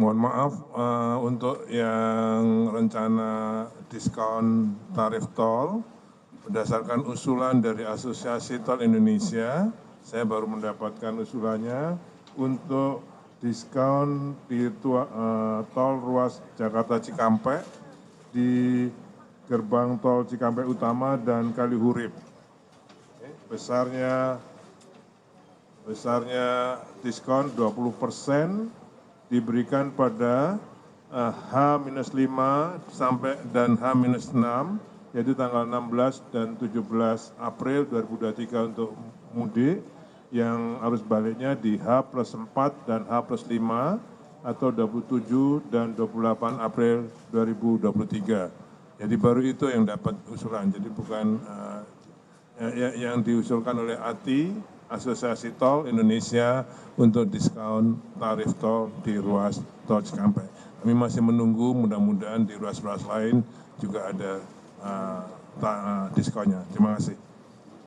Mohon maaf untuk yang rencana diskon tarif tol, berdasarkan usulan dari Asosiasi Tol Indonesia, saya baru mendapatkan usulannya untuk diskon di tol ruas Jakarta Cikampek di gerbang tol Cikampek Utama dan Kalihurip. Besarnya diskon 20% diberikan pada H-5 sampai dan H-6, yaitu tanggal 16 dan 17 April 2023 untuk mudik, yang arus baliknya di H+4 dan H+5 atau 27 dan 28 April 2023. Jadi baru itu yang dapat usulan, jadi bukan yang diusulkan oleh ATI, Asosiasi Tol Indonesia, untuk diskon tarif tol di ruas tol Cikampek. Kami masih menunggu, mudah-mudahan di ruas-ruas lain juga ada diskonnya. Terima kasih.